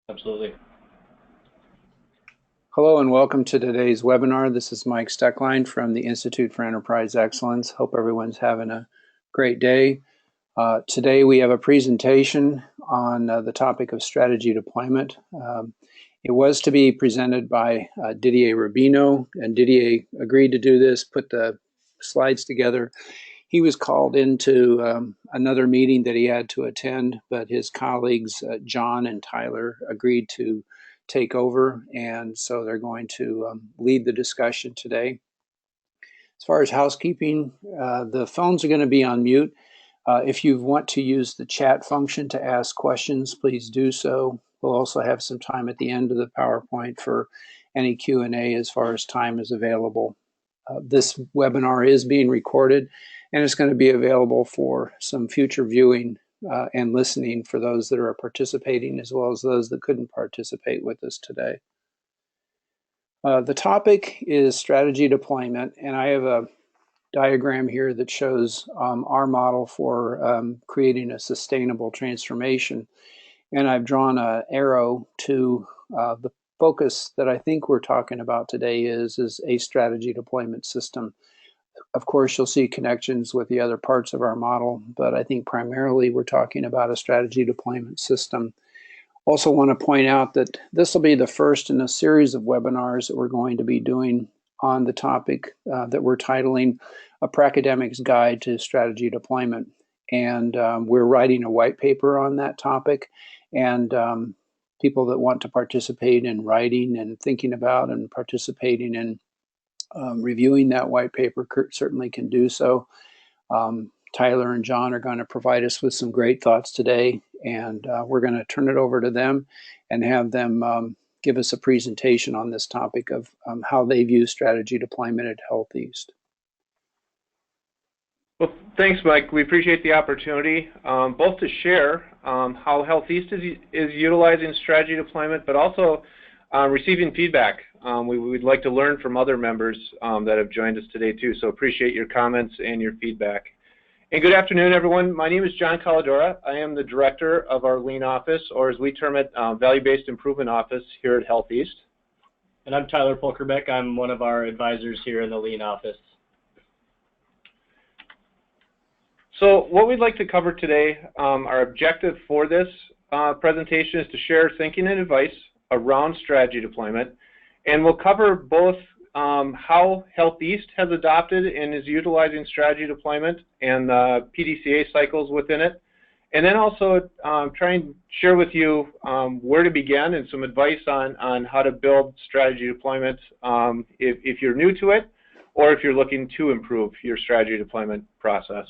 Absolutely. Hello and welcome to today's webinar. This is Mike Steckline from the Institute for Enterprise Excellence. Hope everyone's having a great day. Today we have a presentation on the topic of strategy deployment. It was to be presented by Didier Rubino, and Didier agreed to do this, put the slides together. He was called into another meeting that he had to attend, but his colleagues, John and Tyler, agreed to take over, and so they're going to lead the discussion today. As far as housekeeping, the phones are going to be on mute. If you want to use the chat function to ask questions, please do so. We'll also have some time at the end of the PowerPoint for any Q&A as far as time is available. This webinar is being recorded, and it's going to be available for some future viewing and listening for those that are participating, as well as those that couldn't participate with us today. The topic is strategy deployment, and I have a diagram here that shows our model for creating a sustainable transformation. And I've drawn an arrow to the focus that I think we're talking about today is a strategy deployment system. Of course, you'll see connections with the other parts of our model, but I think primarily we're talking about a strategy deployment system. Also want to point out that this will be the first in a series of webinars that we're going to be doing on the topic that we're titling A Pracademic's Guide to Strategy Deployment. And we're writing a white paper on that topic, and people that want to participate in writing and thinking about and participating in reviewing that white paper certainly can do so. Tyler and John are going to provide us with some great thoughts today, and we're going to turn it over to them and have them give us a presentation on this topic of how they view strategy deployment at healtheast. Well, thanks, Mike. We appreciate the opportunity both to share how healtheast is utilizing strategy deployment, but also receiving feedback. We'd like to learn from other members that have joined us today too, so appreciate your comments and your feedback. And good afternoon, everyone. My name is John Caladora. I am the director of our Lean office, or as we term it, Value-Based Improvement Office here at healtheast. And I'm Tyler Polkerbeck. I'm one of our advisors here in the Lean office. So what we'd like to cover today, our objective for this presentation is to share thinking and advice around strategy deployment. And we'll cover both how healtheast has adopted and is utilizing strategy deployment and PDCA cycles within it. And then also try and share with you where to begin and some advice on how to build strategy deployment if you're new to it or if you're looking to improve your strategy deployment process.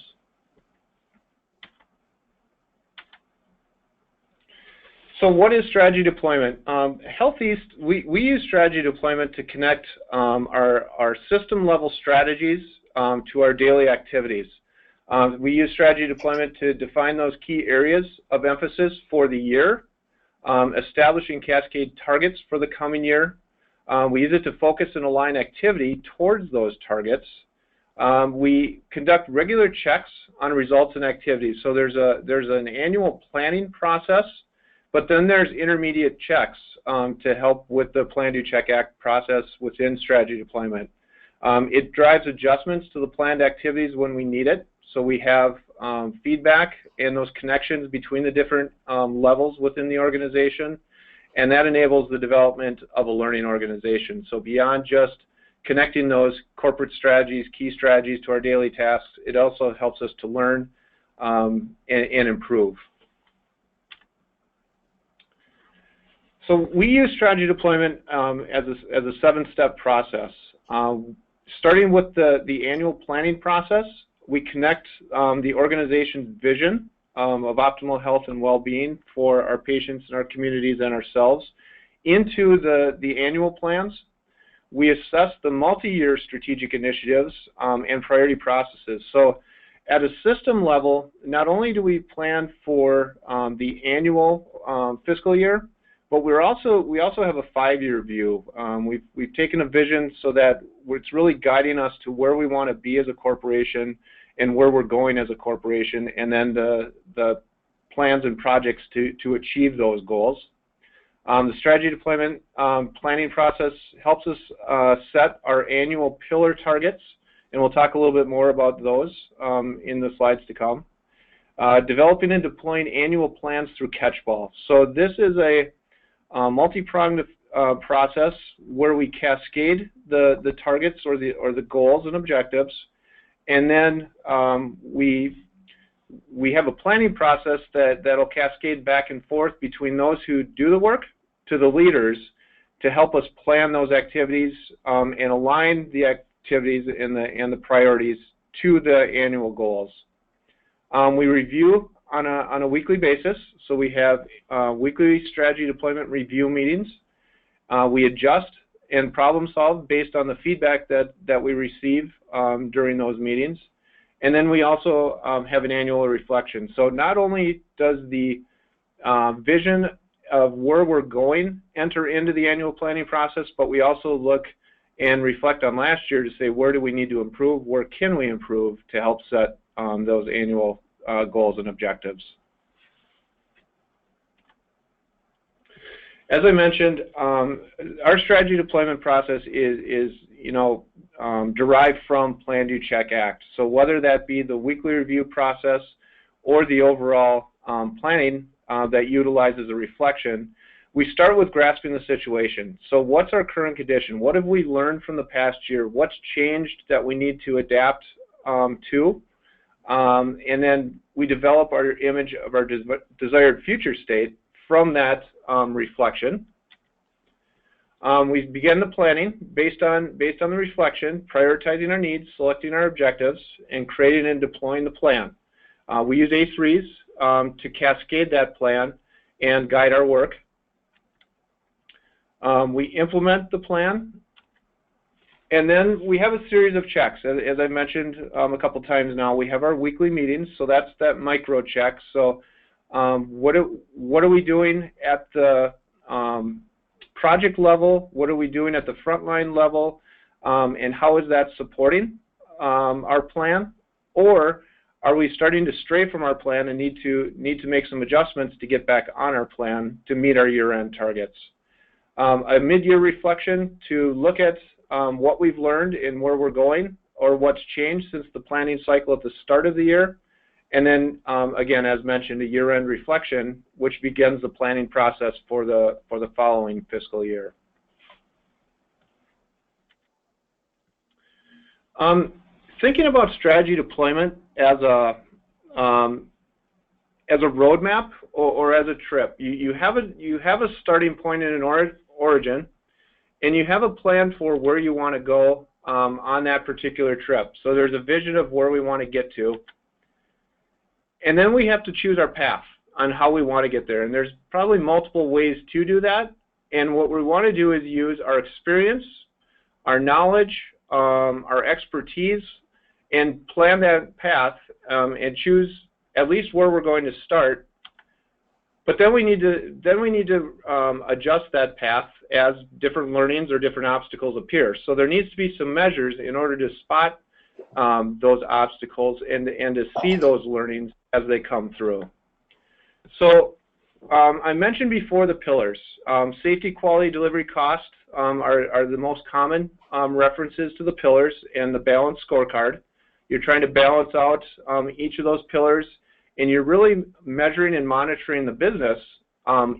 So what is strategy deployment? healtheast, we use strategy deployment to connect our system level strategies to our daily activities. We use strategy deployment to define those key areas of emphasis for the year, establishing cascade targets for the coming year. We use it to focus and align activity towards those targets. We conduct regular checks on results and activities. So there's an annual planning process, but then there's intermediate checks to help with the Plan, Do, Check, Act process within strategy deployment. It drives adjustments to the planned activities when we need it. So we have feedback and those connections between the different levels within the organization, and that enables the development of a learning organization. So beyond just connecting those corporate strategies, key strategies to our daily tasks, it also helps us to learn and improve. So we use strategy deployment as a 7-step process. Starting with the annual planning process, we connect the organization's vision of optimal health and well-being for our patients and our communities and ourselves into the annual plans. We assess the multi-year strategic initiatives and priority processes. So at a system level, not only do we plan for the annual fiscal year, but we also have a 5-year view. We've taken a vision so that it's really guiding us to where we want to be as a corporation and where we're going as a corporation, and then the plans and projects to achieve those goals. The strategy deployment planning process helps us set our annual pillar targets, and we'll talk a little bit more about those in the slides to come. Developing and deploying annual plans through catchball. So this is a multi-pronged process where we cascade the targets or the goals and objectives, and then we have a planning process that'll cascade back and forth between those who do the work to the leaders to help us plan those activities and align the activities and the priorities to the annual goals. We review on a weekly basis, so we have weekly strategy deployment review meetings. We adjust and problem solve based on the feedback that we receive during those meetings. And then we also have an annual reflection. So not only does the vision of where we're going enter into the annual planning process, but we also look and reflect on last year to say where do we need to improve, where can we improve to help set those annual goals and objectives. As I mentioned, our strategy deployment process is derived from Plan, Do, Check, Act. So whether that be the weekly review process or the overall planning that utilizes a reflection, we start with grasping the situation. So what's our current condition? What have we learned from the past year? What's changed that we need to adapt to? And then we develop our image of our desired future state from that reflection. We begin the planning based on the reflection, prioritizing our needs, selecting our objectives, and creating and deploying the plan. We use A3s to cascade that plan and guide our work. We implement the plan, and then we have a series of checks. As I mentioned a couple times now, we have our weekly meetings, so that's that micro check. So what are we doing at the project level? What are we doing at the frontline level? And how is that supporting our plan? Or are we starting to stray from our plan and need to make some adjustments to get back on our plan to meet our year-end targets? A mid-year reflection to look at what we've learned and where we're going, or what's changed since the planning cycle at the start of the year. And then, again, as mentioned, a year-end reflection, which begins the planning process for the following fiscal year. Thinking about strategy deployment as a roadmap or as a trip, you have a starting point and an origin, and you have a plan for where you want to go on that particular trip. So there's a vision of where we want to get to. And then we have to choose our path on how we want to get there. And there's probably multiple ways to do that. And what we want to do is use our experience, our knowledge, our expertise, and plan that path and choose at least where we're going to start. But then we need to adjust that path as different learnings or different obstacles appear. So there needs to be some measures in order to spot those obstacles and to see those learnings as they come through. So I mentioned before the pillars. Safety, quality, delivery, cost are the most common references to the pillars and the balance scorecard. You're trying to balance out each of those pillars, and you're really measuring and monitoring the business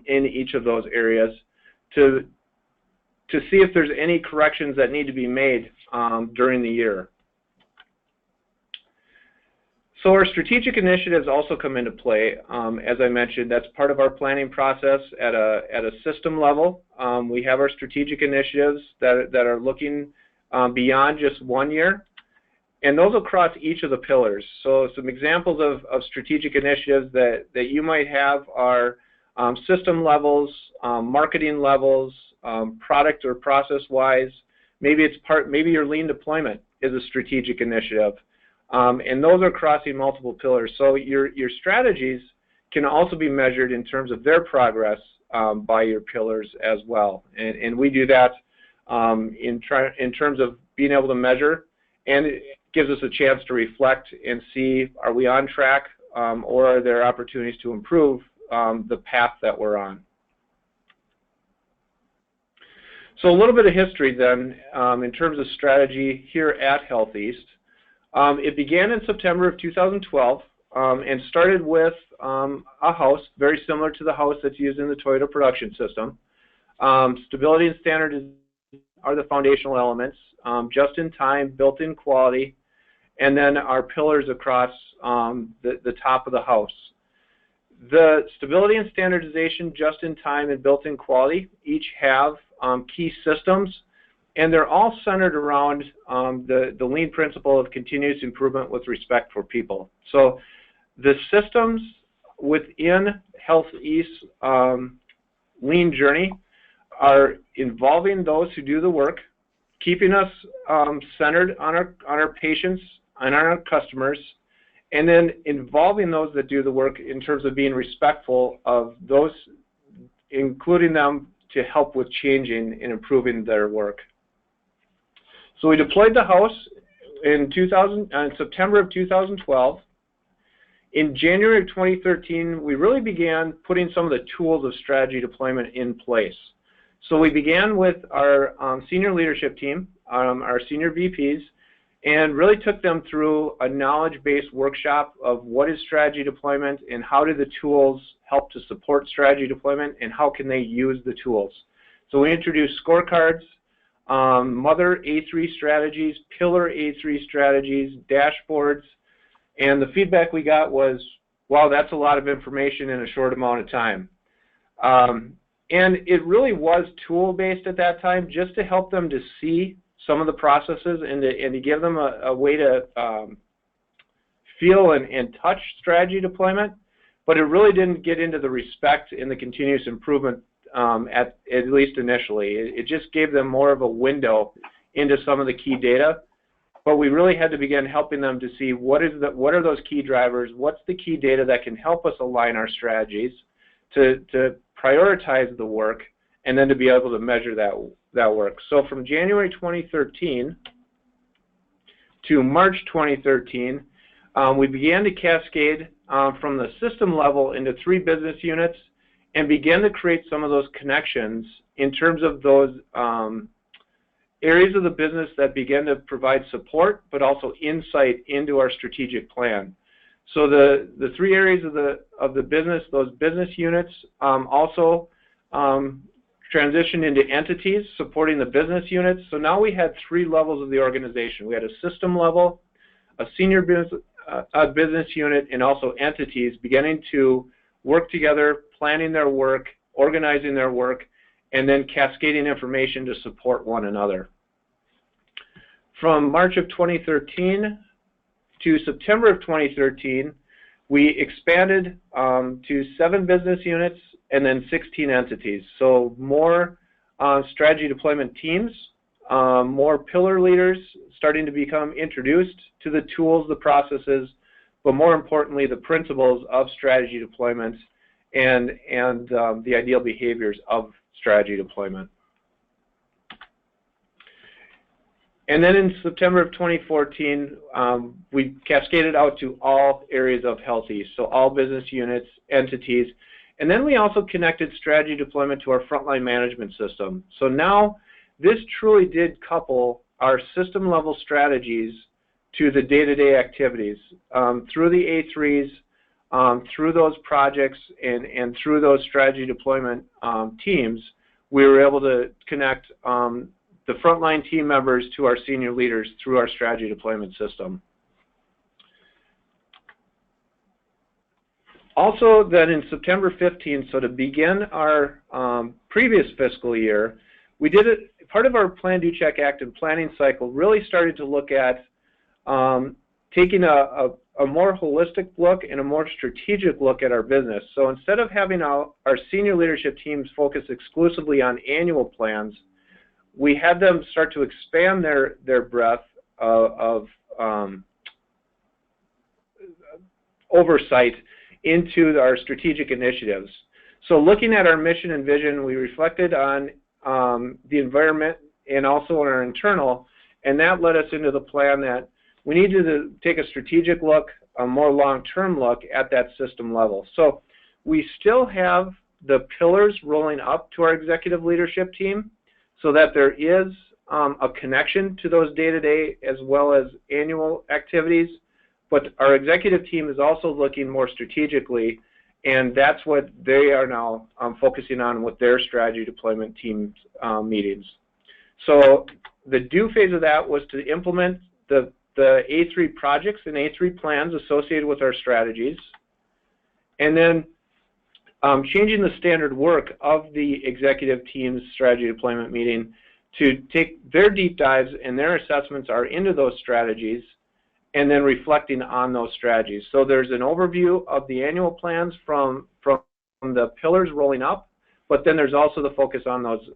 in each of those areas to see if there's any corrections that need to be made during the year. So our strategic initiatives also come into play. As I mentioned, that's part of our planning process at a system level. We have our strategic initiatives that are looking beyond just 1 year, and those will cross each of the pillars. So some examples of strategic initiatives that you might have are system levels, marketing levels, product or process-wise. Maybe your lean deployment is a strategic initiative. And those are crossing multiple pillars. So your strategies can also be measured in terms of their progress by your pillars as well. And we do that in terms of being able to measure, and it gives us a chance to reflect and see, are we on track or are there opportunities to improve the path that we're on. So a little bit of history then in terms of strategy here at healtheast. It began in September of 2012 and started with a house very similar to the house that's used in the Toyota production system. Stability and standardization are the foundational elements, just-in-time, built-in quality, and then our pillars across the top of the house. The stability and standardization, just-in-time, and built-in quality each have key systems, and they're all centered around the lean principle of continuous improvement with respect for people. So the systems within healtheast's lean journey are involving those who do the work, keeping us centered on our patients and on our customers, and then involving those that do the work in terms of being respectful of those, including them to help with changing and improving their work. So we deployed the house in September of 2012. In January of 2013, we really began putting some of the tools of strategy deployment in place. So we began with our senior leadership team, our senior VPs, and really took them through a knowledge-based workshop of what is strategy deployment and how do the tools help to support strategy deployment and how can they use the tools. So we introduced scorecards, mother A3 strategies, pillar A3 strategies, dashboards, and the feedback we got was, wow, that's a lot of information in a short amount of time. And it really was tool-based at that time just to help them to see some of the processes and to give them a way to feel and touch strategy deployment, but it really didn't get into the respect and the continuous improvement at least initially. It just gave them more of a window into some of the key data, but we really had to begin helping them to see what are those key drivers, what's the key data that can help us align our strategies to prioritize the work, and then to be able to measure that work. So from January 2013 to March 2013, we began to cascade from the system level into 3 business units and began to create some of those connections in terms of those areas of the business that began to provide support but also insight into our strategic plan. So the 3 areas of the business, those business units, also transitioned into entities supporting the business units. So now we had 3 levels of the organization. We had a system level, a senior business unit, and also entities beginning to work together, planning their work, organizing their work, and then cascading information to support one another. From March of 2013 to September of 2013, we expanded to 7 business units and then 16 entities. So more strategy deployment teams, more pillar leaders starting to become introduced to the tools, the processes, but more importantly, the principles of strategy deployment and the ideal behaviors of strategy deployment. And then in September of 2014, we cascaded out to all areas of healtheast, so all business units, entities, and then we also connected strategy deployment to our frontline management system. So now this truly did couple our system level strategies to the day-to-day activities. Through the A3s, through those projects, and through those strategy deployment teams, we were able to connect the frontline team members to our senior leaders through our strategy deployment system. Also then in September 15, so to begin our previous fiscal year, we did it, part of our Plan, Do, Check, Act and planning cycle really started to look at taking a more holistic look and a more strategic look at our business. So instead of having our senior leadership teams focus exclusively on annual plans, we had them start to expand their breadth of oversight into our strategic initiatives. So looking at our mission and vision, we reflected on the environment and also on our internal, and that led us into the plan that we needed to take a strategic look, a more long-term look at that system level. So we still have the pillars rolling up to our executive leadership team. so that there is a connection to those day-to-day as well as annual activities. But our executive team is also looking more strategically, and that's what they are now focusing on with their strategy deployment team meetings. So the do phase of that was to implement the A3 projects and A3 plans associated with our strategies, and then changing the standard work of the executive team's strategy deployment meeting to take their deep dives and their assessments are into those strategies, and then reflecting on those strategies. So there's an overview of the annual plans from the pillars rolling up, but then there's also the focus on those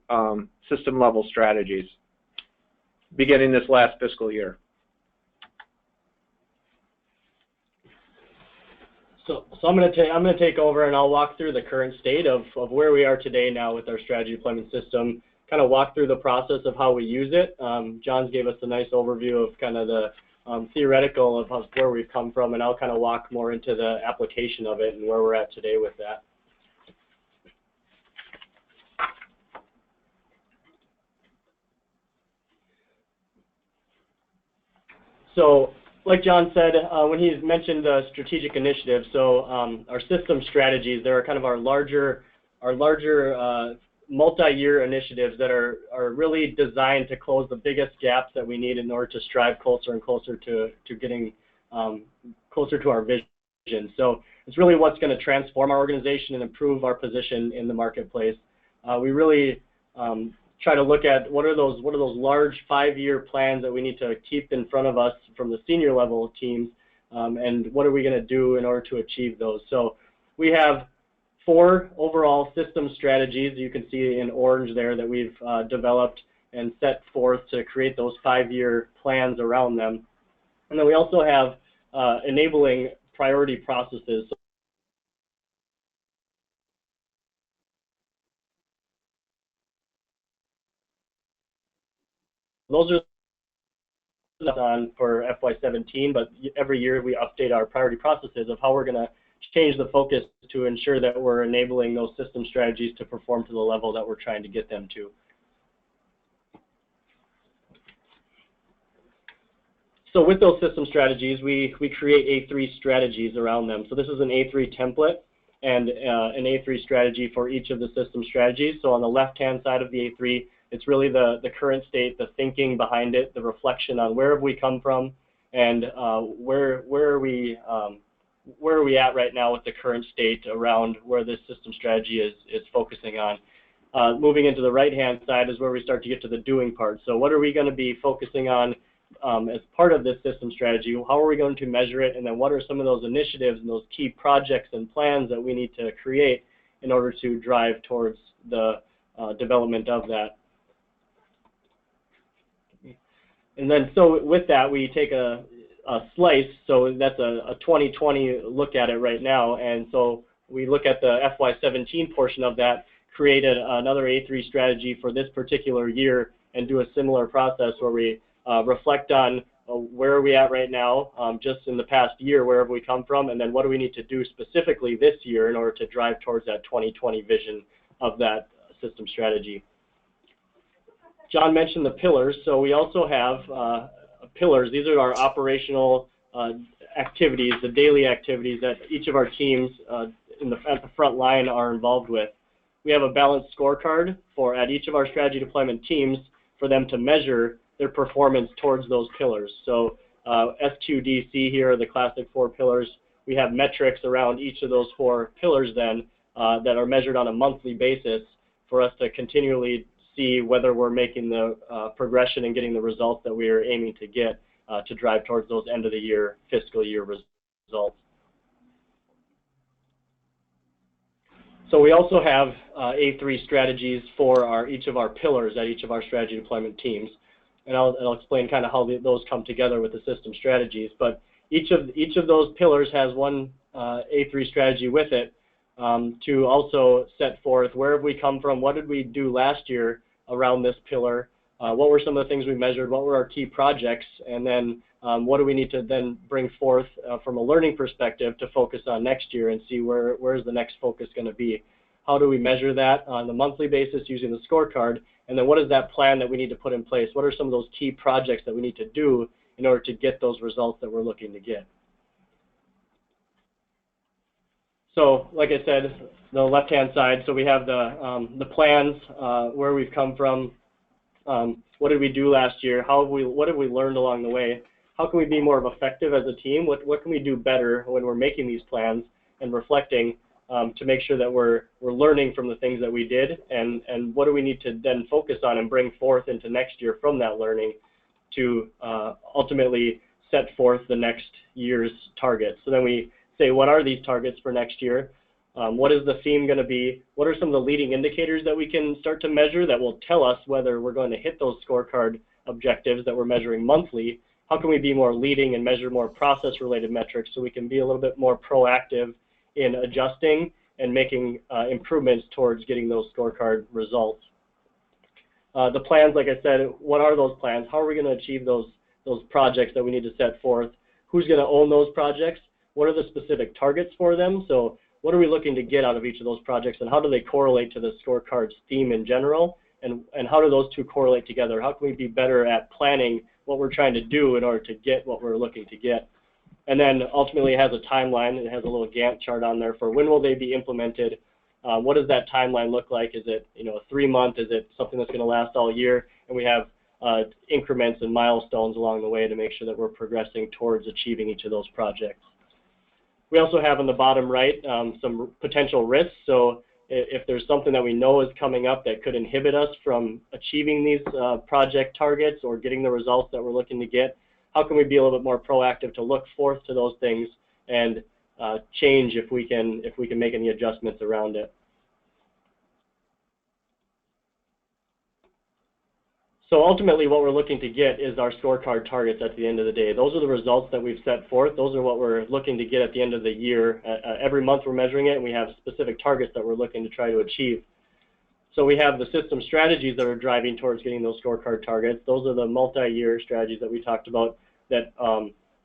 system level strategies beginning this last fiscal year. So I'm going to take over, and I'll walk through the current state of where we are today now with our strategy deployment system. Kind of walk through the process of how we use it. John's gave us a nice overview of kind of the theoretical of where we've come from, and I'll kind of walk more into the application of it and where we're at today with that. So, like John said, when he mentioned the strategic initiative, so our system strategies, they're kind of our larger multi-year initiatives that are really designed to close the biggest gaps that we need in order to strive closer and closer to getting closer to our vision. So it's really what's going to transform our organization and improve our position in the marketplace. We really try to look at what are those large 5-year plans that we need to keep in front of us from the senior level teams, and what are we going to do in order to achieve those. So we have 4 overall system strategies you can see in orange there that we've developed and set forth to create those 5-year plans around them. And then we also have enabling priority processes. Those are on for FY17, but every year we update our priority processes of how we're going to change the focus to ensure that we're enabling those system strategies to perform to the level that we're trying to get them to. So with those system strategies, we create A3 strategies around them. So this is an A3 template and an A3 strategy for each of the system strategies. So on the left-hand side of the A3, it's really the current state, the thinking behind it, the reflection on where have we come from, and where are we at right now with the current state around where this system strategy is focusing on. Moving into the right-hand side is where we start to get to the doing part. So what are we going to be focusing on as part of this system strategy? How are we going to measure it? And then what are some of those initiatives and those key projects and plans that we need to create in order to drive towards the development of that? And then so with that, we take a slice, so that's a 2020 look at it right now, and so we look at the FY17 portion of that, created another A3 strategy for this particular year, and do a similar process where we reflect on where are we at right now, just in the past year, where have we come from, and then what do we need to do specifically this year in order to drive towards that 2020 vision of that system strategy. John mentioned the pillars, so we also have pillars. These are our operational activities, the daily activities that each of our teams at the front line are involved with. We have a balanced scorecard at each of our strategy deployment teams for them to measure their performance towards those pillars. So SQDC here are the classic 4 pillars. We have metrics around each of those 4 pillars then that are measured on a monthly basis for us to continually see whether we're making the progression and getting the results that we are aiming to get to drive towards those end of the year, fiscal year results. So we also have A3 strategies for each of our pillars at each of our strategy deployment teams. And I'll explain kind of how those come together with the system strategies. But each of those pillars has one A3 strategy with it, to also set forth where have we come from, what did we do last year around this pillar, what were some of the things we measured, what were our key projects, and then what do we need to then bring forth from a learning perspective to focus on next year and see where's the next focus going to be. How do we measure that on a monthly basis using the scorecard? And then what is that plan that we need to put in place? What are some of those key projects that we need to do in order to get those results that we're looking to get? So, like I said, the left-hand side, so we have the plans, where we've come from, what did we do last year, what have we learned along the way, how can we be more effective as a team, what can we do better when we're making these plans and reflecting to make sure that we're learning from the things that we did, and what do we need to then focus on and bring forth into next year from that learning to ultimately set forth the next year's targets. So then we say, what are these targets for next year? What is the theme going to be? What are some of the leading indicators that we can start to measure that will tell us whether we're going to hit those scorecard objectives that we're measuring monthly? How can we be more leading and measure more process-related metrics so we can be a little bit more proactive in adjusting and making improvements towards getting those scorecard results? The plans, like I said, what are those plans? How are we going to achieve those projects that we need to set forth? Who's going to own those projects? What are the specific targets for them? So what are we looking to get out of each of those projects, and how do they correlate to the scorecard's theme in general? And how do those two correlate together? How can we be better at planning what we're trying to do in order to get what we're looking to get? And then ultimately it has a timeline. It has a little Gantt chart on there for when will they be implemented. What does that timeline look like? Is it a 3-month? Is it something that's going to last all year? And we have increments and milestones along the way to make sure that we're progressing towards achieving each of those projects. We also have on the bottom right some potential risks. So if there's something that we know is coming up that could inhibit us from achieving these project targets or getting the results that we're looking to get, how can we be a little bit more proactive to look forth to those things and change if we can make any adjustments around it? So ultimately what we're looking to get is our scorecard targets at the end of the day. Those are the results that we've set forth. Those are what we're looking to get at the end of the year. Every month we're measuring it, and we have specific targets that we're looking to try to achieve. So we have the system strategies that are driving towards getting those scorecard targets. Those are the multi-year strategies that we talked about that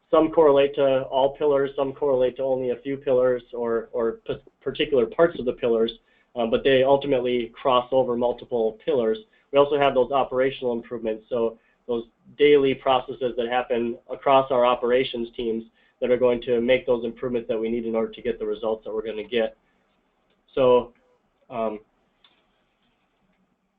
some correlate to all pillars, some correlate to only a few pillars or particular parts of the pillars, but they ultimately cross over multiple pillars. We also have those operational improvements, so those daily processes that happen across our operations teams that are going to make those improvements that we need in order to get the results that we're going to get. So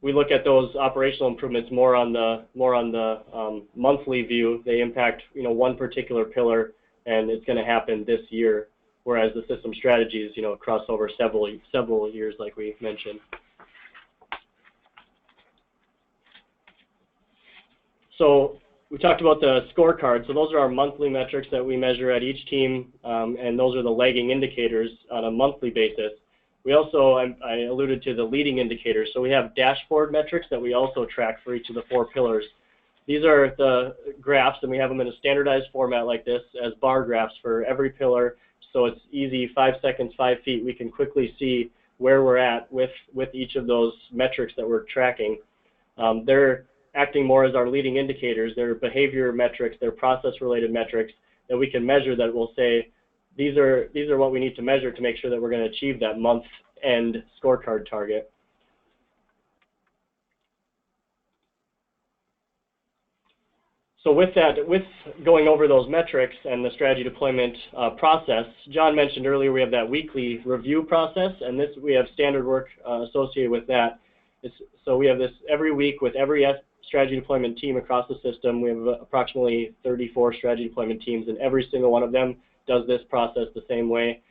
we look at those operational improvements more on the monthly view. They impact one particular pillar, and it's going to happen this year, whereas the system strategies cross over several years, like we mentioned. So we talked about the scorecard. So those are our monthly metrics that we measure at each team, and those are the lagging indicators on a monthly basis. We also, I alluded to the leading indicators. So we have dashboard metrics that we also track for each of the 4 pillars. These are the graphs, and we have them in a standardized format like this as bar graphs for every pillar. So it's easy, 5 seconds, 5 feet. We can quickly see where we're at with each of those metrics that we're tracking. They're acting more as our leading indicators. They're behavior metrics, they're process-related metrics that we can measure that will say, these are what we need to measure to make sure that we're going to achieve that month-end scorecard target. So with that, with going over those metrics and the strategy deployment process, John mentioned earlier we have that weekly review process, and we have standard work associated with that. So we have this every week with every strategy deployment team across the system. We have approximately 34 strategy deployment teams, and every single one of them does this process the same way.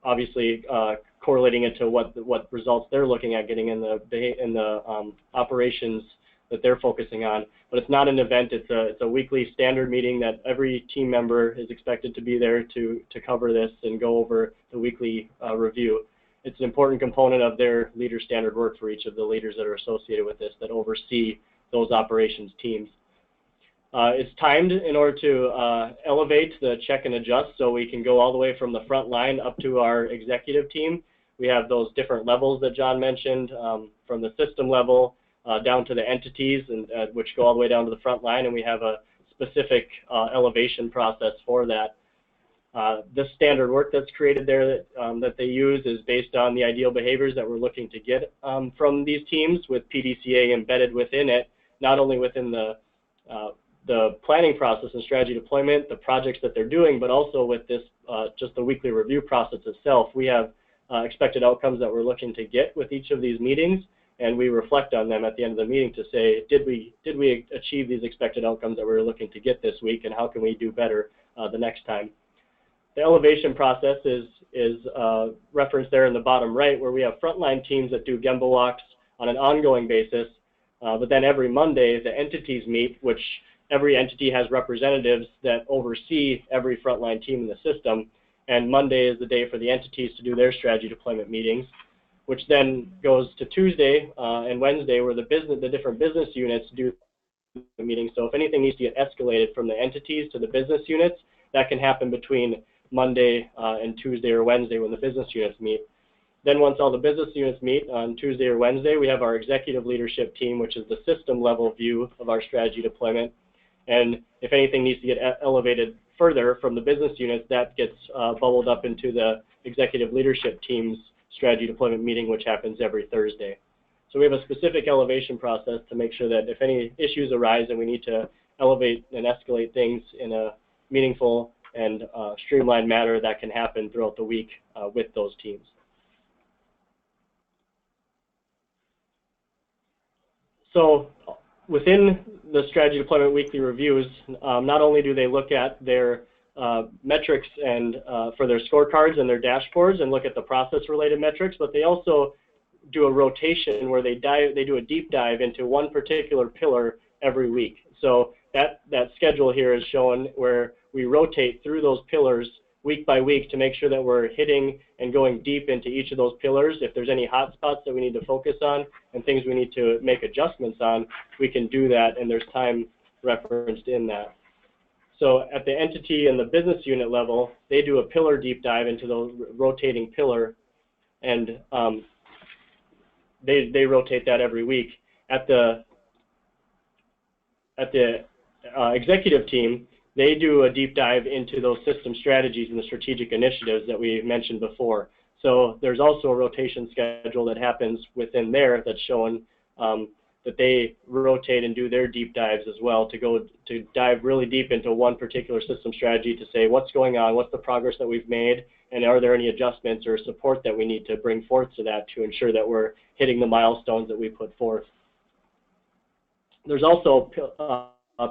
Obviously, correlating it to what results they're looking at getting in the operations that they're focusing on. But it's not an event. It's a weekly standard meeting that every team member is expected to be there to cover this and go over the weekly review. It's an important component of their leader standard work for each of the leaders that are associated with this that oversee those operations teams. It's timed in order to elevate the check and adjust, so we can go all the way from the front line up to our executive team. We have those different levels that John mentioned, from the system level down to the entities, and which go all the way down to the front line, and we have a specific elevation process for that. This standard work that's created there that they use is based on the ideal behaviors that we're looking to get from these teams, with PDCA embedded within it, not only within the planning process and strategy deployment, the projects that they're doing, but also with this just the weekly review process itself. We have expected outcomes that we're looking to get with each of these meetings, and we reflect on them at the end of the meeting to say, did we achieve these expected outcomes that we were looking to get this week, and how can we do better the next time? The elevation process is referenced there in the bottom right, where we have frontline teams that do Gemba walks on an ongoing basis, but then every Monday the entities meet, which every entity has representatives that oversee every frontline team in the system, and Monday is the day for the entities to do their strategy deployment meetings, which then goes to Tuesday and Wednesday, where the different business units do the meetings. So if anything needs to get escalated from the entities to the business units, that can happen between Monday and Tuesday or Wednesday when the business units meet. Then once all the business units meet on Tuesday or Wednesday, we have our executive leadership team, which is the system level view of our strategy deployment. And if anything needs to get elevated further from the business units, that gets bubbled up into the executive leadership team's strategy deployment meeting, which happens every Thursday. So we have a specific elevation process to make sure that if any issues arise and we need to elevate and escalate things in a meaningful and streamlined manner, that can happen throughout the week with those teams. So within the strategy deployment weekly reviews, not only do they look at their metrics and for their scorecards and their dashboards and look at the process related metrics, but they also do a rotation where they do a deep dive into one particular pillar every week. So that schedule here is shown where we rotate through those pillars week by week to make sure that we're hitting and going deep into each of those pillars. If there's any hot spots that we need to focus on and things we need to make adjustments on, we can do that, and there's time referenced in that. So at the entity and the business unit level, they do a pillar deep dive into the rotating pillar, and they rotate that every week. At the executive team, they do a deep dive into those system strategies and the strategic initiatives that we mentioned before. So there's also a rotation schedule that happens within there that's showing that they rotate and do their deep dives as well to dive really deep into one particular system strategy to say what's going on, what's the progress that we've made, and are there any adjustments or support that we need to bring forth to that to ensure that we're hitting the milestones that we put forth. There's also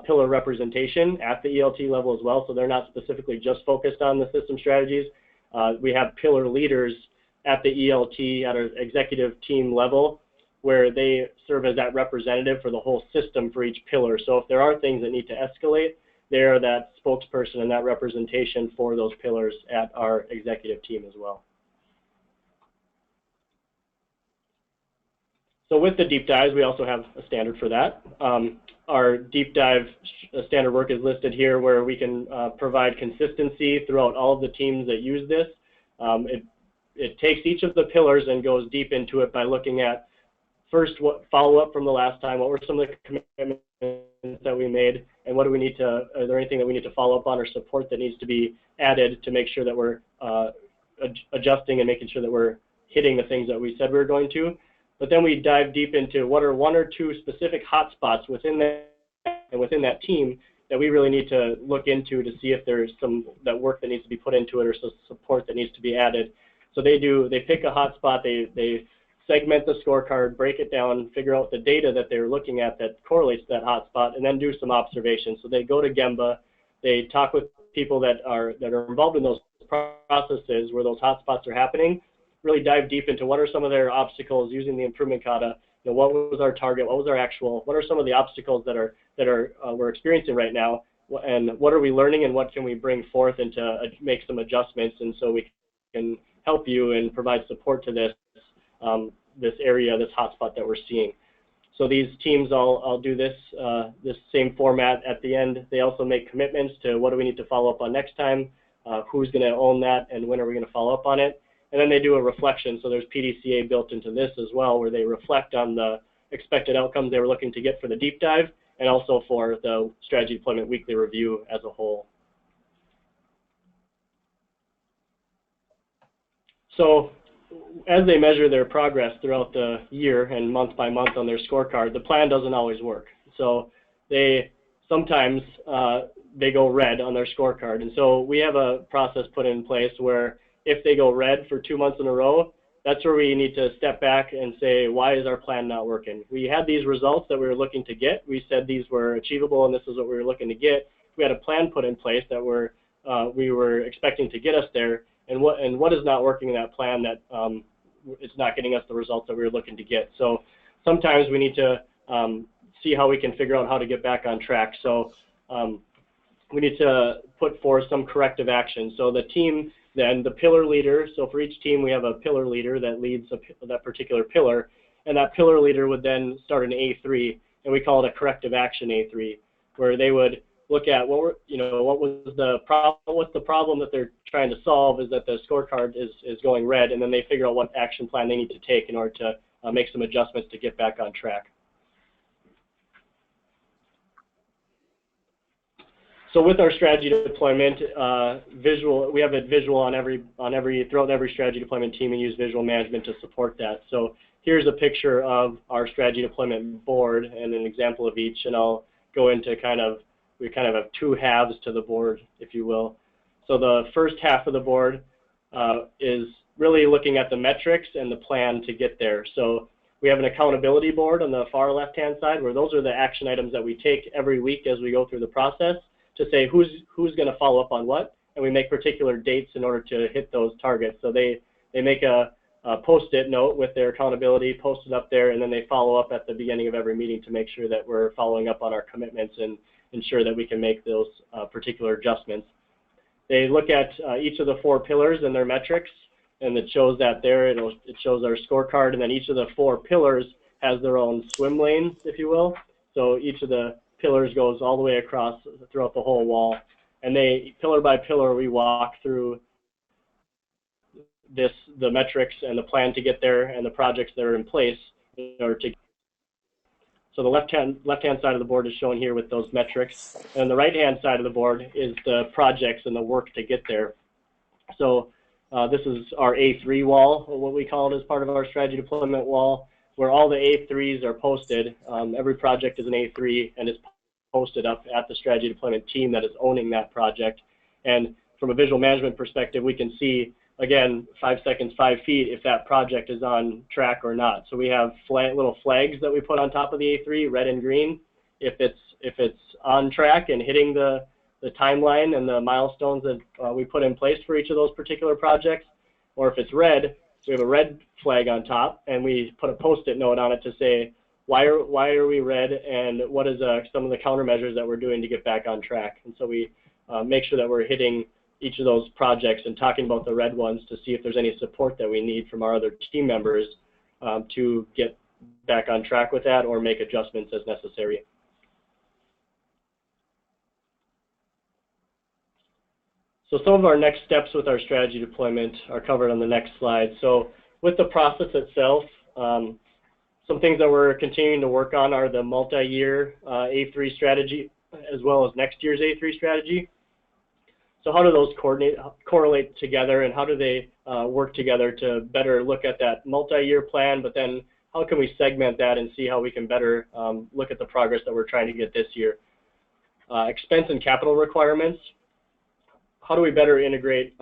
pillar representation at the ELT level as well, so they're not specifically just focused on the system strategies. We have pillar leaders at the ELT at our executive team level where they serve as that representative for the whole system for each pillar. So if there are things that need to escalate, they're that spokesperson and that representation for those pillars at our executive team as well. So with the deep dives, we also have a standard for that. Our deep dive standard work is listed here where we can provide consistency throughout all of the teams that use this. It takes each of the pillars and goes deep into it by looking at first what follow-up from the last time, what were some of the commitments that we made, and what do we need to, are there anything that we need to follow up on or support that needs to be added to make sure that we're adjusting and making sure that we're hitting the things that we said we were going to. But then we dive deep into what are one or two specific hotspots within that team that we really need to look into to see if there's that work that needs to be put into it or some support that needs to be added. So they pick a hotspot, they segment the scorecard, break it down, figure out the data that they're looking at that correlates to that hotspot, and then do some observations. So they go to Gemba, they talk with people that are involved in those processes where those hotspots are happening, really dive deep into what are some of their obstacles using the improvement kata. You know, what was our target? What was our actual? What are some of the obstacles that we're experiencing right now? And what are we learning? And what can we bring forth and to make some adjustments? And so we can help you and provide support to this area, this hotspot that we're seeing. So these teams all do this same format at the end. They also make commitments to what do we need to follow up on next time, who's going to own that, and when are we going to follow up on it. And then they do a reflection, so there's PDCA built into this as well, where they reflect on the expected outcomes they were looking to get for the deep dive, and also for the strategy deployment weekly review as a whole. So as they measure their progress throughout the year and month by month on their scorecard, the plan doesn't always work. So they sometimes they go red on their scorecard. And so we have a process put in place where if they go red for 2 months in a row, that's where we need to step back and say, why is our plan not working? We had these results that we were looking to get. We said these were achievable and this is what we were looking to get. We had a plan put in place that we were expecting to get us there. And what is not working in that plan that it's not getting us the results that we were looking to get. So sometimes we need to see how we can figure out how to get back on track. So we need to put forth some corrective action. So the team, then the pillar leader, so for each team we have a pillar leader that leads that particular pillar, and that pillar leader would then start an A3, and we call it a corrective action A3, where they would look at what's the problem that they're trying to solve is that the scorecard is going red, and then they figure out what action plan they need to take in order to make some adjustments to get back on track. So with our strategy deployment, we have it visual on throughout every strategy deployment team, and use visual management to support that. So here's a picture of our strategy deployment board and an example of each, and I'll go into we kind of have two halves to the board, if you will. So the first half of the board is really looking at the metrics and the plan to get there. So we have an accountability board on the far left-hand side, where those are the action items that we take every week as we go through the process to say who's going to follow up on what, and we make particular dates in order to hit those targets. So they make a post-it note with their accountability posted up there, and then they follow up at the beginning of every meeting to make sure that we're following up on our commitments and ensure that we can make those particular adjustments. They look at each of the 4 pillars and their metrics, and it shows that there. It shows our scorecard, and then each of the 4 pillars has their own swim lanes, if you will. So each of the pillars goes all the way across throughout the whole wall, and pillar by pillar we walk through the metrics and the plan to get there and the projects that are in place in order to. So the left-hand side of the board is shown here with those metrics, and the right-hand side of the board is the projects and the work to get there. So this is our A3 wall, what we call it as part of our strategy deployment wall, where all the A3s are posted. Every project is an A3 and is posted up at the strategy deployment team that is owning that project. And from a visual management perspective, we can see, again, 5 seconds, 5 feet, if that project is on track or not. So we have little flags that we put on top of the A3, red and green, if it's on track and hitting the timeline and the milestones that we put in place for each of those particular projects. Or if it's red, we have a red flag on top, and we put a post-it note on it to say, why are we red, and what is some of the countermeasures that we're doing to get back on track. And so we make sure that we're hitting each of those projects and talking about the red ones to see if there's any support that we need from our other team members to get back on track with that or make adjustments as necessary. So some of our next steps with our strategy deployment are covered on the next slide. So with the process itself, some things that we're continuing to work on are the multi-year A3 strategy as well as next year's A3 strategy. So how do those correlate together, and how do they work together to better look at that multi-year plan, but then how can we segment that and see how we can better look at the progress that we're trying to get this year? Expense and capital requirements. How do we better integrate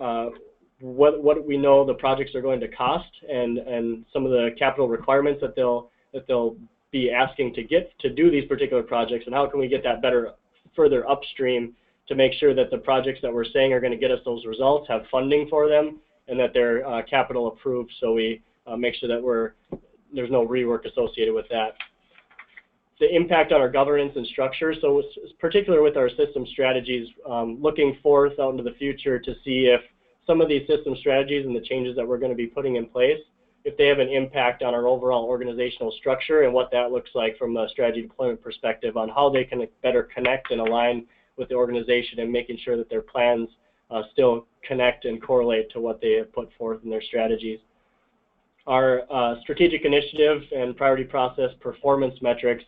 what we know the projects are going to cost and some of the capital requirements that they'll be asking to get to do these particular projects, and how can we get that better further upstream to make sure that the projects that we're saying are going to get us those results have funding for them and that they're capital approved, so we make sure that there's no rework associated with that. The impact on our governance and structure, so particularly with our system strategies, looking forth out into the future to see if some of these system strategies and the changes that we're going to be putting in place, if they have an impact on our overall organizational structure and what that looks like from a strategy deployment perspective on how they can better connect and align with the organization and making sure that their plans still connect and correlate to what they have put forth in their strategies. Our strategic initiative and priority process performance metrics,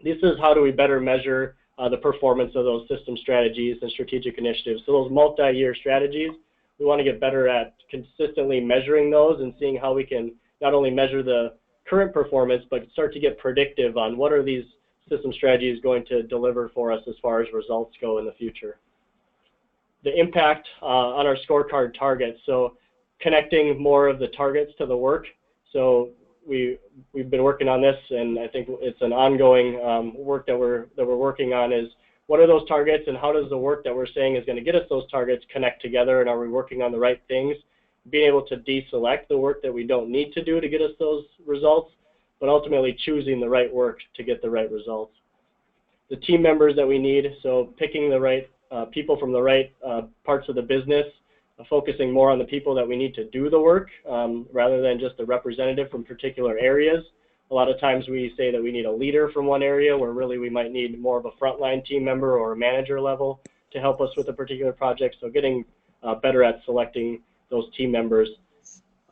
this is how do we better measure the performance of those system strategies and strategic initiatives. So those multi-year strategies, we want to get better at consistently measuring those and seeing how we can not only measure the current performance, but start to get predictive on what are these system strategies going to deliver for us as far as results go in the future. The impact on our scorecard targets, so connecting more of the targets to the work. So we've been working on this, and I think it's an ongoing work that we're working on, is what are those targets and how does the work that we're saying is going to get us those targets connect together, and are we working on the right things? Being able to deselect the work that we don't need to do to get us those results, but ultimately choosing the right work to get the right results. The team members that we need, so picking the right people from the right parts of the business, focusing more on the people that we need to do the work rather than just a representative from particular areas. A lot of times we say that we need a leader from one area, where really we might need more of a frontline team member or a manager level to help us with a particular project. So getting better at selecting those team members,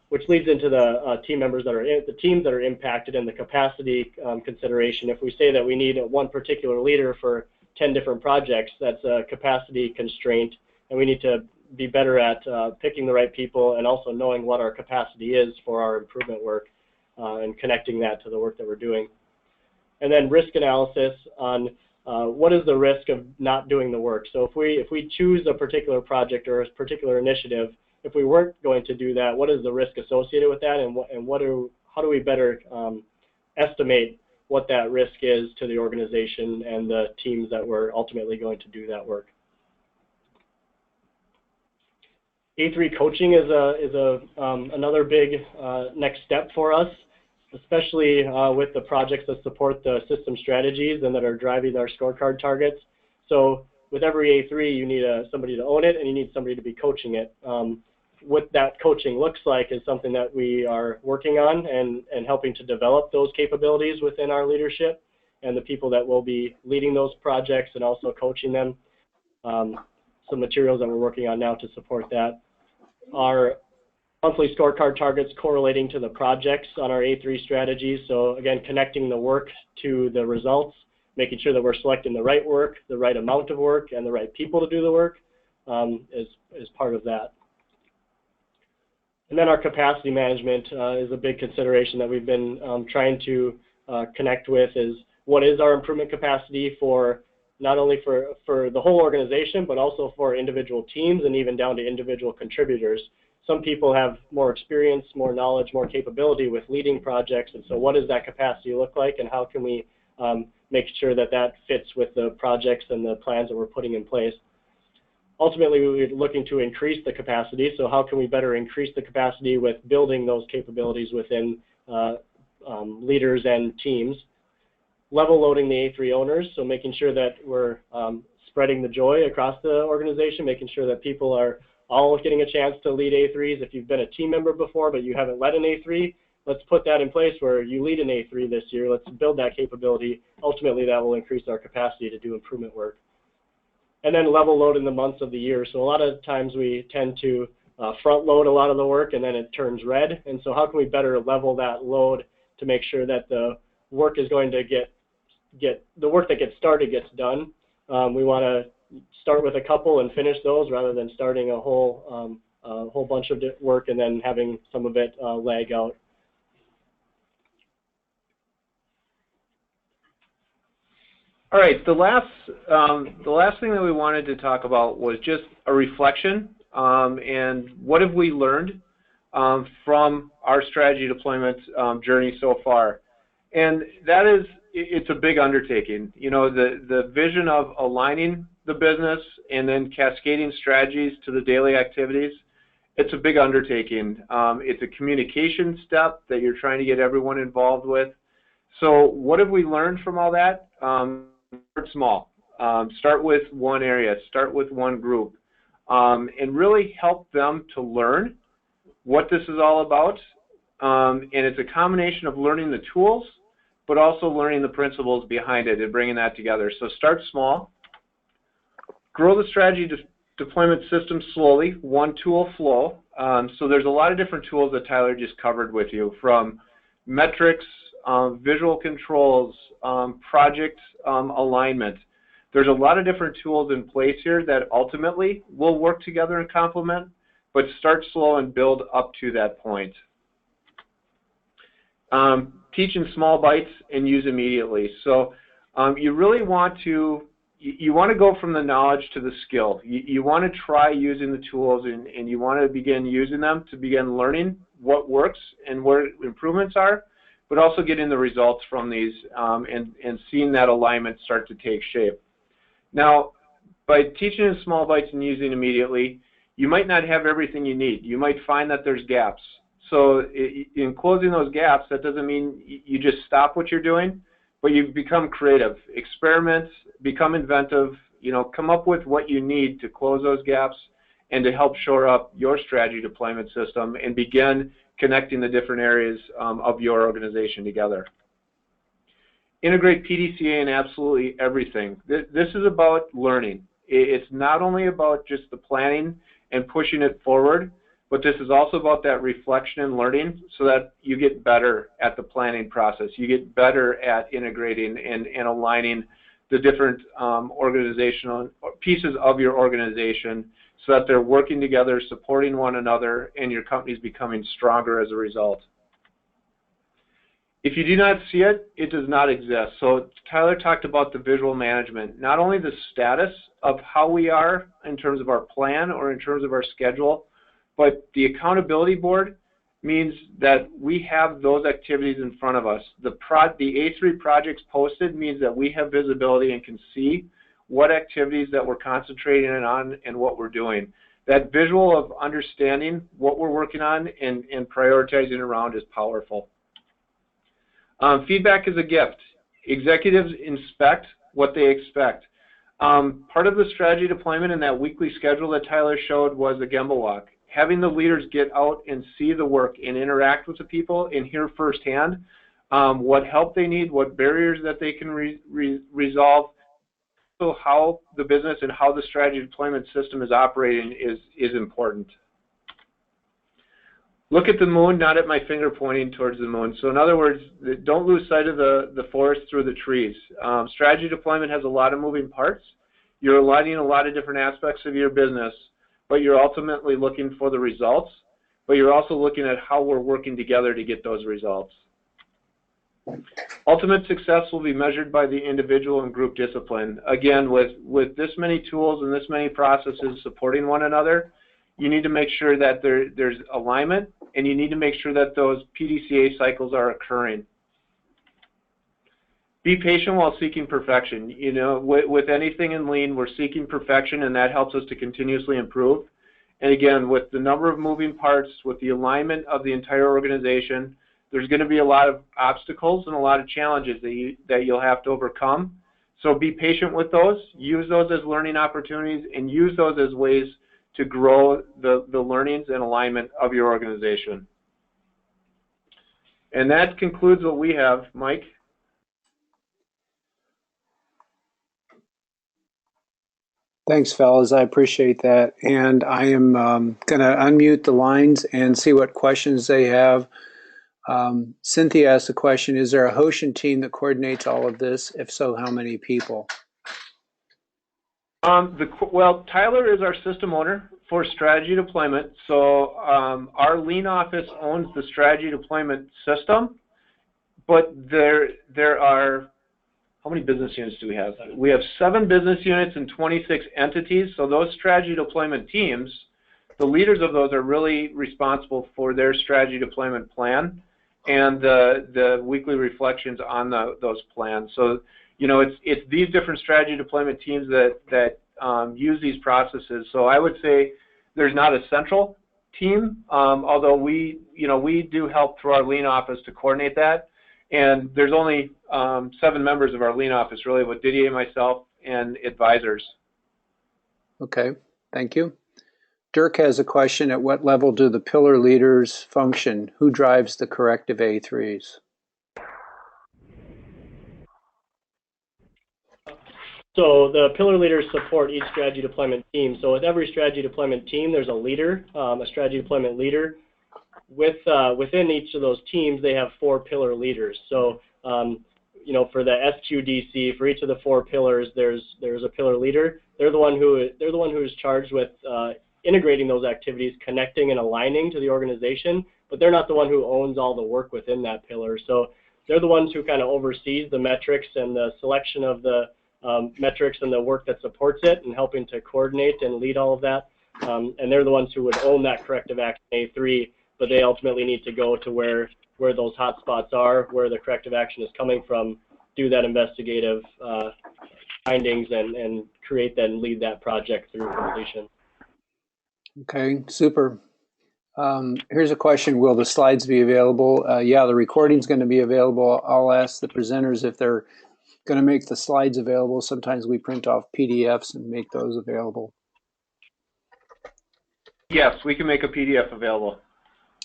which leads into the team members that are the teams that are impacted, and the capacity consideration. If we say that we need one particular leader for 10 different projects, that's a capacity constraint, and we need to be better at picking the right people and also knowing what our capacity is for our improvement work and connecting that to the work that we're doing. And then risk analysis on what is the risk of not doing the work. So if we choose a particular project or a particular initiative, if we weren't going to do that, what is the risk associated with that, and how do we better estimate what that risk is to the organization and the teams that we're ultimately going to do that work. A3 coaching is another big next step for us, especially with the projects that support the system strategies and that are driving our scorecard targets. So with every A3, you need somebody to own it, and you need somebody to be coaching it. What that coaching looks like is something that we are working on and helping to develop those capabilities within our leadership and the people that will be leading those projects and also coaching them. Some materials that we're working on now to support that. Our monthly scorecard targets correlating to the projects on our A3 strategies. So again, connecting the work to the results, making sure that we're selecting the right work, the right amount of work, and the right people to do the work is part of that. And then our capacity management is a big consideration that we've been trying to connect with, is what is our improvement capacity for not only for the whole organization, but also for individual teams and even down to individual contributors. Some people have more experience, more knowledge, more capability with leading projects, and so what does that capacity look like, and how can we make sure that that fits with the projects and the plans that we're putting in place? Ultimately, we're looking to increase the capacity, so how can we better increase the capacity with building those capabilities within leaders and teams? Level loading the A3 owners, so making sure that we're spreading the joy across the organization, making sure that people are all getting a chance to lead A3s. If you've been a team member before but you haven't led an A3, let's put that in place where you lead an A3 this year. Let's build that capability. Ultimately, that will increase our capacity to do improvement work. And then level load in the months of the year. So a lot of times we tend to front load a lot of the work and then it turns red. And so how can we better level that load to make sure that the work is going to the work that gets started gets done. We want to start with a couple and finish those rather than starting a whole bunch of work and then having some of it lag out. All right, the last thing that we wanted to talk about was just a reflection and what have we learned from our strategy deployment journey so far. And that is, it's a big undertaking. You know, the vision of aligning the business and then cascading strategies to the daily activities, it's a big undertaking. It's a communication step that you're trying to get everyone involved with. So what have we learned from all that? Start small. Start with one area. Start with one group. And really help them to learn what this is all about. And it's a combination of learning the tools, but also learning the principles behind it and bringing that together. So start small. Grow the strategy deployment system slowly, one tool flow. So there's a lot of different tools that Tyler just covered with you, from metrics, visual controls, project alignment. There's a lot of different tools in place here that ultimately will work together and complement, but start slow and build up to that point. Teach in small bites and use immediately. So you really want to go from the knowledge to the skill. You want to try using the tools, and you want to begin using them to begin learning what works and where improvements are, but also getting the results from these and seeing that alignment start to take shape. Now, by teaching in small bites and using immediately, you might not have everything you need. You might find that there's gaps. So in closing those gaps, that doesn't mean you just stop what you're doing, but you become creative, experiment, become inventive, come up with what you need to close those gaps and to help shore up your strategy deployment system and begin connecting the different areas of your organization together. Integrate PDCA in absolutely everything. This is about learning. It's not only about just the planning and pushing it forward, but this is also about that reflection and learning so that you get better at the planning process. You get better at integrating and aligning the different organizational pieces of your organization so that they're working together, supporting one another, and your company's becoming stronger as a result. If you do not see it, it does not exist. So Tyler talked about the visual management, not only the status of how we are in terms of our plan or in terms of our schedule, but the accountability board means that we have those activities in front of us. The A3 projects posted means that we have visibility and can see what activities that we're concentrating on and what we're doing. That visual of understanding what we're working on and prioritizing around is powerful. Feedback is a gift. Executives inspect what they expect. Part of the strategy deployment in that weekly schedule that Tyler showed was the Gemba walk. Having the leaders get out and see the work and interact with the people and hear firsthand what help they need, what barriers that they can resolve, so how the business and how the strategy deployment system is operating is important. Look at the moon, not at my finger pointing towards the moon. So in other words, don't lose sight of the forest through the trees. Strategy deployment has a lot of moving parts. You're aligning a lot of different aspects of your business, but you're ultimately looking for the results, but you're also looking at how we're working together to get those results. Ultimate success will be measured by the individual and group discipline. Again, with this many tools and this many processes supporting one another, you need to make sure that there's alignment, and you need to make sure that those PDCA cycles are occurring. Be patient while seeking perfection. With anything in Lean, we're seeking perfection, and that helps us to continuously improve. And again, with the number of moving parts, with the alignment of the entire organization, there's going to be a lot of obstacles and a lot of challenges that you'll have to overcome. So be patient with those. Use those as learning opportunities, and use those as ways to grow the learnings and alignment of your organization. And that concludes what we have. Mike? Thanks, fellas. I appreciate that. And I am going to unmute the lines and see what questions they have. Cynthia asked the question, is there a Hoshin team that coordinates all of this? If so, how many people? Well, Tyler is our system owner for strategy deployment. So our Lean office owns the strategy deployment system, but there are, how many business units do we have? We have 7 business units and 26 entities. So those strategy deployment teams, the leaders of those are really responsible for their strategy deployment plan and the weekly reflections on those plans. So, it's these different strategy deployment teams that use these processes. So I would say there's not a central team, although we do help through our Lean office to coordinate that. And there's only 7 members of our Lean office, really, with Didier, myself, and advisors. Okay, thank you. Dirk has a question. At what level do the pillar leaders function? Who drives the corrective A3s? So the pillar leaders support each strategy deployment team. So with every strategy deployment team, there's a leader, a strategy deployment leader. Within each of those teams, they have 4 pillar leaders. So, for the SQDC, for each of the 4 pillars, there's a pillar leader. They're the one who is charged with integrating those activities, connecting and aligning to the organization, but they're not the one who owns all the work within that pillar. So they're the ones who kind of oversees the metrics and the selection of the metrics and the work that supports it, and helping to coordinate and lead all of that. And they're the ones who would own that corrective action A3, but they ultimately need to go to where those hot spots are, where the corrective action is coming from, do that investigative findings, and create that and lead that project through completion. Okay, super. Here's a question: will the slides be available? Yeah, the recording's going to be available. I'll ask the presenters if they're going to make the slides available. Sometimes we print off PDFs and make those available. Yes, we can make a PDF available.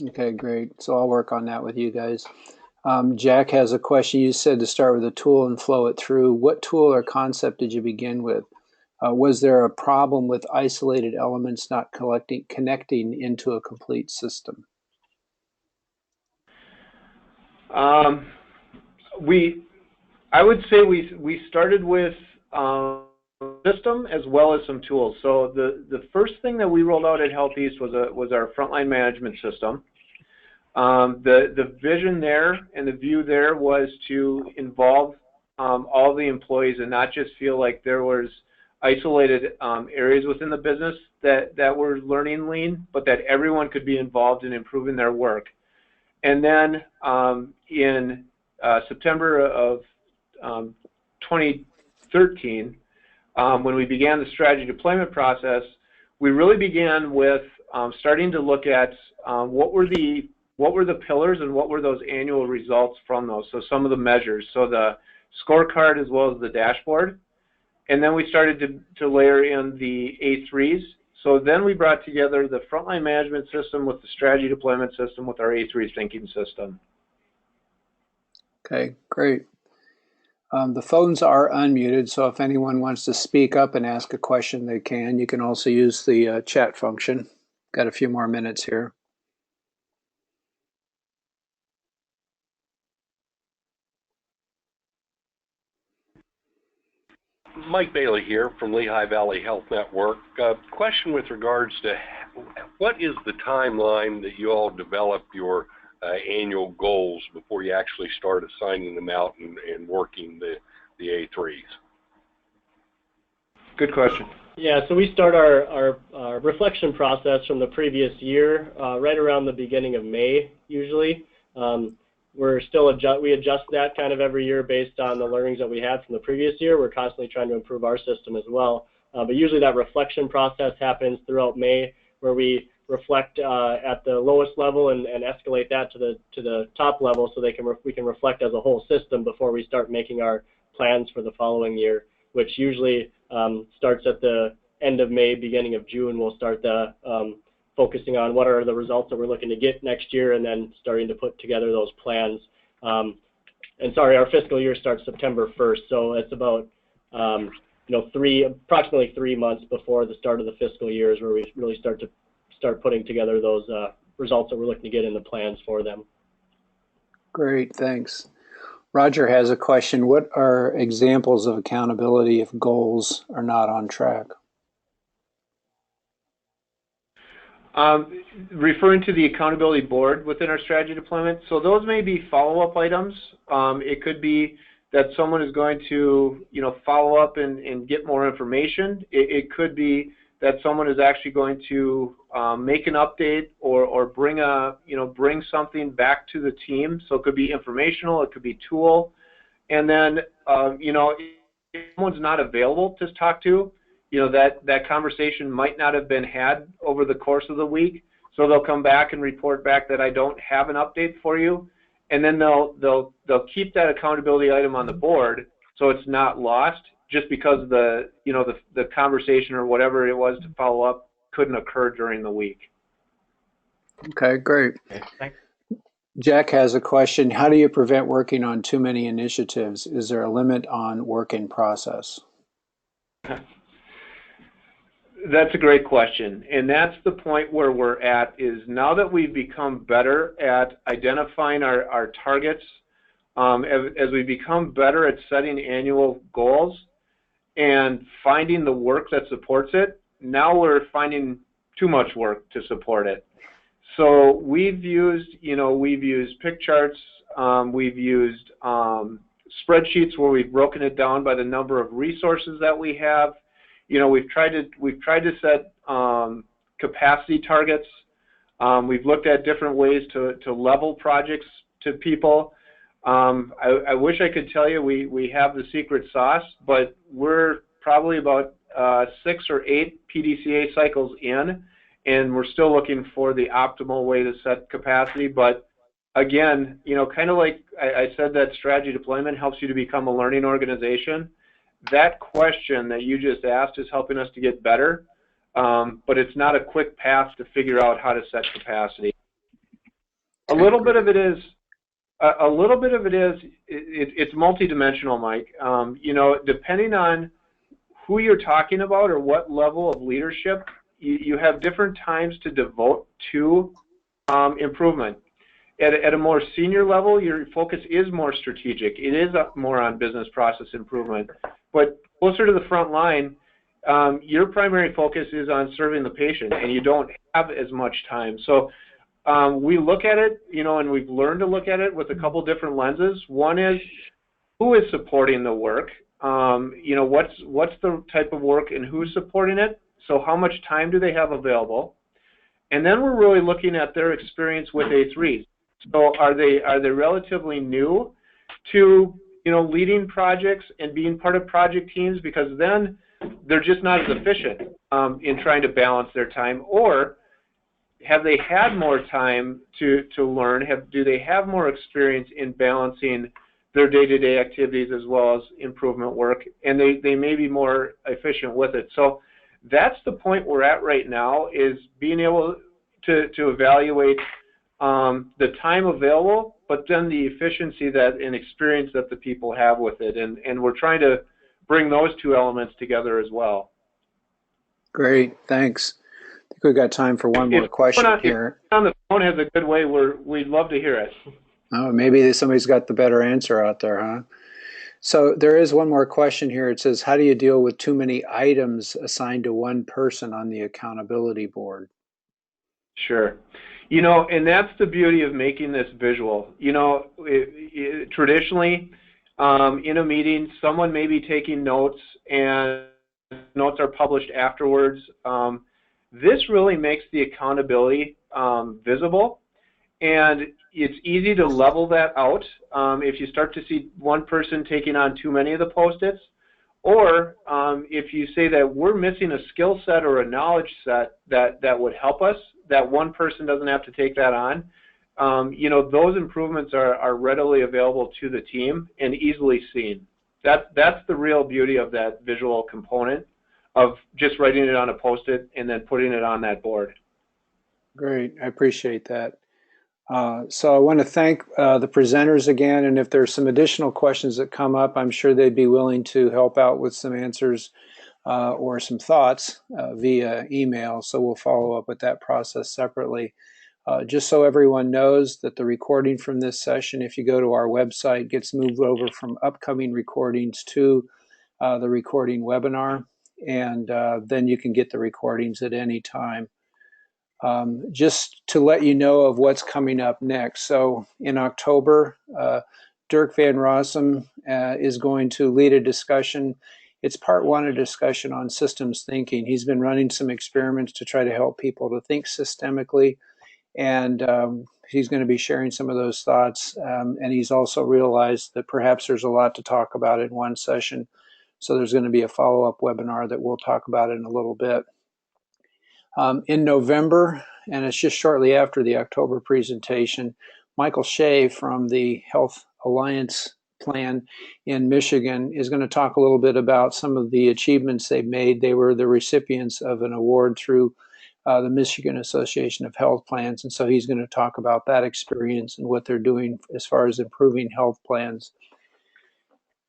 Okay, great. So I'll work on that with you guys. Jack has a question. You said to start with a tool and flow it through. What tool or concept did you begin with? Was there a problem with isolated elements not connecting into a complete system? I would say we started with system as well as some tools. So the first thing that we rolled out at healtheast was our frontline management system. The vision there and the view there was to involve all the employees and not just feel like there was isolated areas within the business that were learning lean, but that everyone could be involved in improving their work. And then in September of 2013, when we began the strategy deployment process, we really began with starting to look at what were the pillars and what were those annual results from those. So some of the measures, so the scorecard as well as the dashboard. And then we started to layer in the A3s. So then we brought together the frontline management system with the strategy deployment system with our A3 thinking system. Okay, great. The phones are unmuted, so if anyone wants to speak up and ask a question, they can. You can also use the chat function. Got a few more minutes here. Mike Bailey here from Lehigh Valley Health Network. Question with regards to what is the timeline that you all develop your annual goals before you actually start assigning them out and working the A3s? Good question. Yeah, so we start our reflection process from the previous year right around the beginning of May, usually. We adjust that kind of every year based on the learnings that we had from the previous year. We're constantly trying to improve our system as well. But usually that reflection process happens throughout May, where we reflect at the lowest level and escalate that to the top level, so we can reflect as a whole system before we start making our plans for the following year, which usually starts at the end of May, beginning of June. We'll start the focusing on what are the results that we're looking to get next year, and then starting to put together those plans. And sorry, our fiscal year starts September 1st, so it's about approximately 3 months before the start of the fiscal year is where we really start putting together those results that we're looking to get in the plans for them. Great, thanks. Roger has a question. What are examples of accountability if goals are not on track? Referring to the accountability board within our strategy deployment, so those may be follow-up items. It could be that someone is going to, follow up and get more information. It could be that someone is actually going to make an update or bring something back to the team. So it could be informational, it could be tool, and then if someone's not available to talk to, that conversation might not have been had over the course of the week, so they'll come back and report back that I don't have an update for you, and then they'll keep that accountability item on the board so it's not lost just because the conversation or whatever it was to follow up couldn't occur during the week. Okay, great. Okay, thanks. Jack has a question. How do you prevent working on too many initiatives? Is there a limit on work in process? That's a great question, and that's the point where we're at, is now that we've become better at identifying our targets, as we become better at setting annual goals and finding the work that supports it, now we're finding too much work to support it. So we've used pick charts, we've used spreadsheets where we've broken it down by the number of resources that we have. We've tried to set capacity targets. We've looked at different ways to level projects to people. I wish I could tell you we have the secret sauce, but we're probably about 6 or 8 PDCA cycles in, and we're still looking for the optimal way to set capacity. But again, kind of like I said, that strategy deployment helps you to become a learning organization. That question that you just asked is helping us to get better, but it's not a quick path to figure out how to set capacity. A little bit of it is, it's multidimensional, Mike. Depending on who you're talking about or what level of leadership, you have different times to devote to improvement. At a more senior level, your focus is more strategic. It is more on business process improvement. But closer to the front line, your primary focus is on serving the patient, and you don't have as much time. So we look at it, and we've learned to look at it with a couple different lenses. One is, who is supporting the work? What's the type of work and who's supporting it? So how much time do they have available? And then we're really looking at their experience with A3s. So are they relatively new to leading projects and being part of project teams? Because then they're just not as efficient in trying to balance their time. Or have they had more time to learn? Do they have more experience in balancing their day-to-day activities as well as improvement work? And they may be more efficient with it. So that's the point we're at right now, is being able to evaluate the time available, but then the efficiency and experience that the people have with it. And we're trying to bring those two elements together as well. Great, thanks. I think we've got time for one more question here. If on the phone has a good way, we'd love to hear it. Oh, maybe somebody's got the better answer out there, huh? So there is one more question here. It says, how do you deal with too many items assigned to one person on the accountability board? Sure. And that's the beauty of making this visual. Traditionally, in a meeting, someone may be taking notes, and notes are published afterwards. This really makes the accountability visible, and it's easy to level that out if you start to see one person taking on too many of the Post-its, or if you say that we're missing a skill set or a knowledge set that would help us, that one person doesn't have to take that on. Those improvements are readily available to the team and easily seen. That's the real beauty of that visual component of just writing it on a Post-it and then putting it on that board. Great, I appreciate that. So I want to thank the presenters again, and if there's some additional questions that come up, I'm sure they'd be willing to help out with some answers or some thoughts via email, so we'll follow up with that process separately. Just so everyone knows that the recording from this session, if you go to our website, gets moved over from upcoming recordings to the recording webinar, and then you can get the recordings at any time. Just to let you know of what's coming up next. So in October, Dirk Van Rossum is going to lead a discussion. It's part one, a discussion on systems thinking. He's been running some experiments to try to help people to think systemically, and he's going to be sharing some of those thoughts. And he's also realized that perhaps there's a lot to talk about in one session. So there's going to be a follow-up webinar that we'll talk about in a little bit. In November, and it's just shortly after the October presentation, Michael Shea from the Health Alliance Plan in Michigan is going to talk a little bit about some of the achievements they've made. They were the recipients of an award through the Michigan Association of Health Plans, and so he's going to talk about that experience and what they're doing as far as improving health plans.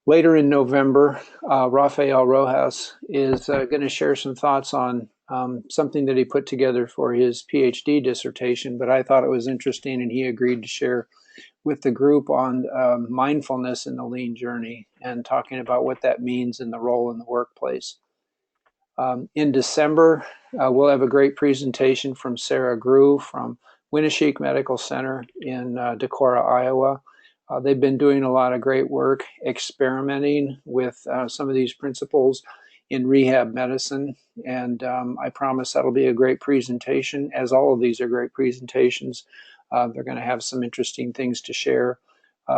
Later in November, Rafael Rojas is going to share some thoughts on something that he put together for his PhD dissertation, but I thought it was interesting, and he agreed to share with the group on mindfulness in the lean journey and talking about what that means and the role in the workplace. In December, we'll have a great presentation from Sarah Grew from Winneshiek Medical Center in Decorah, Iowa. They've been doing a lot of great work experimenting with some of these principles in rehab medicine, and I promise that'll be a great presentation, as all of these are great presentations. They're going to have some interesting things to share.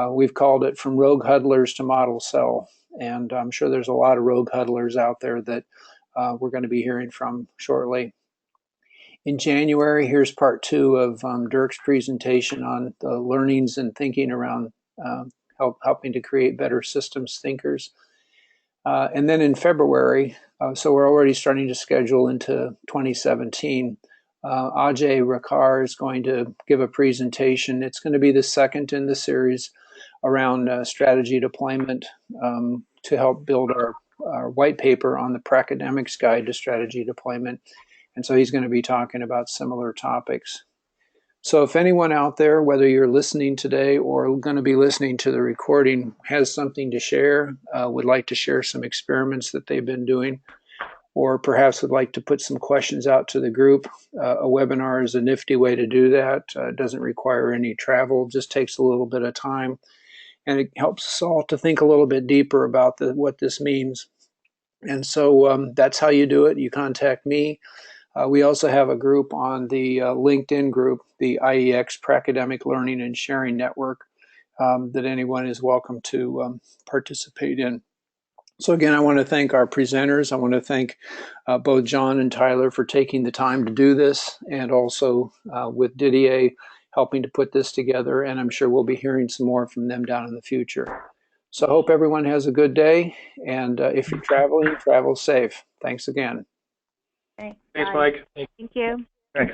We've called it From Rogue Huddlers to Model Cell, and I'm sure there's a lot of rogue huddlers out there that we're going to be hearing from shortly. In January, here's part 2 of Dirk's presentation on the learnings and thinking around helping to create better systems thinkers. And then in February, so we're already starting to schedule into 2017, Ajay Rakar is going to give a presentation. It's going to be the second in the series around strategy deployment to help build our white paper on the Pracademics Guide to Strategy Deployment. And so he's going to be talking about similar topics. So if anyone out there, whether you're listening today or going to be listening to the recording, has something to share, would like to share some experiments that they've been doing, or perhaps would like to put some questions out to the group, a webinar is a nifty way to do that. It doesn't require any travel, just takes a little bit of time. And it helps us all to think a little bit deeper about what this means. And so that's how you do it. You contact me. We also have a group on the LinkedIn group, the IEX Pracademic Learning and Sharing Network, that anyone is welcome to participate in. So again, I want to thank our presenters. I want to thank both John and Tyler for taking the time to do this, and also with Didier helping to put this together. And I'm sure we'll be hearing some more from them down in the future. So I hope everyone has a good day. And if you're traveling, travel safe. Thanks again. Thanks, Mike. Thank you. Thanks.